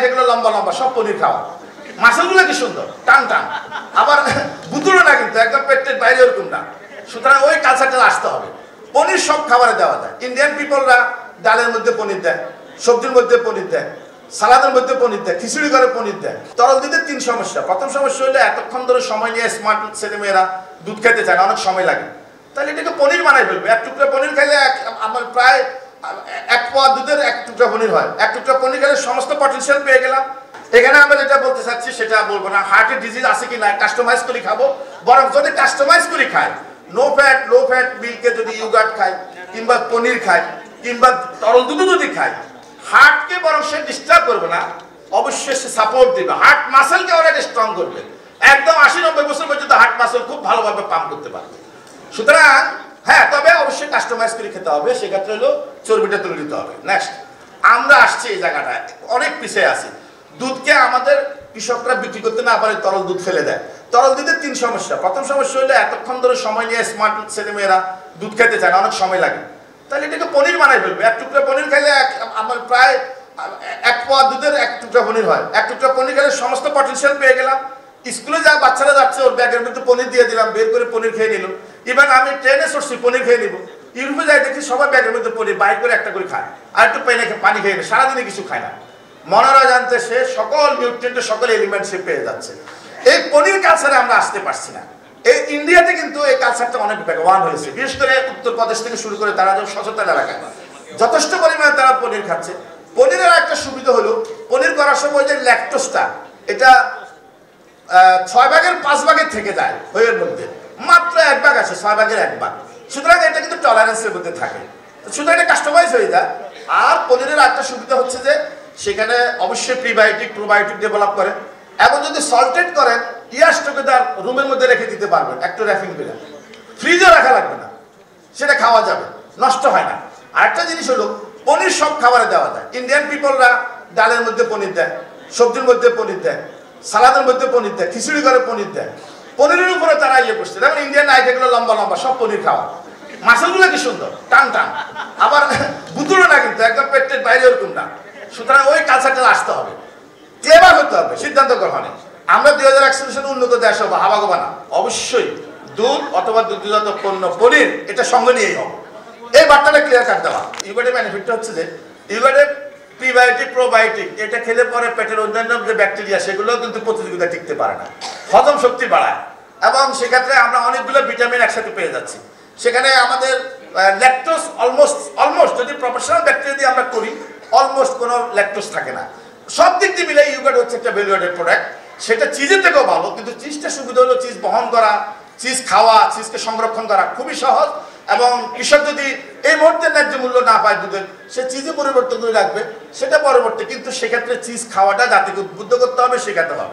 যেগুলো লম্বা লম্বা সব পনির খাওয়া, মাসলগুলো কি সুন্দর টান টান, আবার বুতুরো না কিন্তু একদম পেটের বাইরে ওরকম না। সুতরাং ওই কালচারটা আসতে হবে। পনির সব খাবারে দেওয়া যায়। ইন্ডিয়ান পিপলরা ডালের মধ্যে পনির দেয়, সবজির মধ্যে পনির দেয়, সালাদের মধ্যে পনির দেয়, খিচুড়ি করে পনির দেয়। তরল দুধের 3 সমস্যা। প্রথম সমস্যা হলো এতক্ষণ ধরে সময় নিয়ে স্মার্ট ছেলেমেয়েরা দুধ খেতে চায় না, অনেক সময় লাগে। তাহলে এটাকে পনির বানাই ফেলবে। 1 টুকরা পনির খাইলে আমার প্রায় 1 পোয়া দুধের 1 টুকরা পনির হয়। 1 টুকরা পনির খেলে সমস্ত পটেনশিয়াল পেয়ে গেলাম। এখানে আমরা যেটা বলতে চাচ্ছি সেটা বলবো না হার্টের ডিজিজ আছে কি না কাস্টমাইজ করে খাবো, বরং যদি কাস্টমাইজ করে খায়, লো ফ্যাট মিল্কে যদি ইয়োগার্ট খায় কিংবা পনির খায় কিংবা তরল দুধ যদি খায়, হার্টকে বরং সে ডিস্টার্ব করবে না, অবশ্যই সে সাপোর্ট দিবে। হার্ট মাসেলকে অনেক স্ট্রং করবে। একদম 80-90 বছর পর্যন্ত হার্ট মাসেল খুব ভালোভাবে পাম্প করতে পারবে। সুতরাং হ্যাঁ, তবে অবশ্যই কাস্টমাইজ করে খেতে হবে। সেক্ষেত্রে হলো চর্বিটা তুলে দিতে হবে। নেক্সট, আমরা আসছি এই জায়গাটায় অনেক পিছিয়ে আছি। দুধকে আমাদের কৃষকরা বিক্রি করতে না পারে, তরল দুধ ফেলে দেয়। তরল দুধের 3 সমস্যা। প্রথম সমস্যা হলো এতক্ষণ ধরে সময় নিয়ে স্মার্ট ছেলেমেয়েরা দুধ খেতে চায় না, অনেক সময় লাগে। তাহলে এটাকে পনির বানাই ফেলবে। 1 টুকরা পনির খাইলে আমার প্রায় 1 পোয়া দুধের 1 টুকরা পনির হয়। 1 টুকরা পনির খেলে সমস্ত পটেনশিয়াল পেয়ে গেলাম। স্কুলে যা বাচ্চারা যাচ্ছে ওর ব্যাগের মধ্যে পনির দিয়ে দিলাম, বের করে পনির খেয়ে নিল। ইভেন আমি ট্রেনে চড়ছি, পনির খেয়ে নিব। ইউরোপে যাই দেখি সবাই ব্যাগের মধ্যে পনির বাইর করে একটা করে খায়, আর একটু পানি খেয়ে নেয়, সারাদিনে কিছু খায় না। মনারা জানতে সে সকল নিউট্রিয়েন্টের সকল এলিমেন্ট সে পেয়ে যাচ্ছে। এই পনির কালচারে আমরা আসতে পারছি না। এই ইন্ডিয়াতে কিন্তু এই কালচারটা অনেক বেগবান হয়েছে, বিশেষ করে উত্তরপ্রদেশ থেকে শুরু করে তারা যখন সচেতন এলাকায় যথেষ্ট পরিমাণে তারা পনির খাচ্ছে। পনিরের একটা সুবিধা হলো পনির করার সময় যে ল্যাকটোজটা এটা 6 ভাগের 5 ভাগের থেকে যায় দইয়ের মধ্যে, মাত্র 1 ভাগ আছে, 6 ভাগের 1 ভাগ। সুতরাং এটা কিন্তু টলারেন্সের মধ্যে থাকে, সুতরাং এটা কাস্টমাইজ হয়ে যায়। আর পনিরের একটা সুবিধা হচ্ছে যে সেখানে অবশ্যই প্রিবায়োটিক প্রোবায়োটিক ডেভেলপ করে, এবং যদি সল্টেড করেন ইয়ারস্টকে তার রুমের মধ্যে রেখে দিতে পারবেন, একটু র্যাপিং করে, ফ্রিজে রাখা লাগবে না, সেটা খাওয়া যাবে, নষ্ট হয় না। আরেকটা জিনিস হলো পনির সব খাবারে দেওয়া যায়। ইন্ডিয়ান পিপলরা ডালের মধ্যে পনির দেয়, সবজির মধ্যে পনির দেয়, সালাদের মধ্যে পনির দেয়, খিচুড়ি করে পনির দেয়। পনিরের উপরে তারা ইয়ে করছে। দেখুন ইন্ডিয়ান আইটেমগুলো লম্বা লম্বা সব পনির খাওয়া, মাসলগুলো কি সুন্দর টান টান, আবার বুতুরো না কিন্তু একদম পেটের বাইরে ওরকম না। সুতরাং ওই কালচারটা আসতে হবে, ক্লেভার হতে হবে সিদ্ধান্ত গ্রহণে। আমরা 2041 সালে উন্নত দেশ হবো, হাবাগোবা না। অবশ্যই দুধ অথবা দুগ্ধজাত পণ্য পনির এটা সঙ্গে নিয়েই হবে। এই বার্তাটা ক্লিয়ার কাট দেওয়া। ইউগার্ডের বেনিফিটটা হচ্ছে যে ইউগার্ডের প্রিবায়োটিক প্রোবায়োটিক এটা খেলে পরে পেটের অন্যান্য যে ব্যাকটেরিয়া সেগুলো কিন্তু প্রতিযোগিতা টিকতে পারে না, হজম শক্তি বাড়ায়, এবং সেক্ষেত্রে আমরা অনেকগুলো ভিটামিন একসাথে পেয়ে যাচ্ছি। সেখানে আমাদের ল্যাকটোজ অলমোস্ট যদি প্রফেশনাল ব্যাকটেরিয়া দিয়ে আমরা করি অলমোস্ট কোনো ল্যাকটোজ থাকে না। সব দিক দিয়ে মিলে ইউগার্ড হচ্ছে একটা ভ্যালু অ্যাডেড প্রোডাক্ট। সেটা চিজের থেকেও ভালো, কিন্তু চিজটা সুবিধা হলো চিজ বহন করা, চিজ খাওয়া, চিজকে সংরক্ষণ করা খুবই সহজ। এবং কৃষক যদি এই মুহূর্তে ন্যায্য মূল্য না পায় দুধের, সে চিজে পরিবর্তন করে রাখবে, সেটা পরবর্তী। কিন্তু সেক্ষেত্রে চিজ খাওয়াটা জাতিকে উদ্বুদ্ধ করতে হবে, শেখাতে হবে।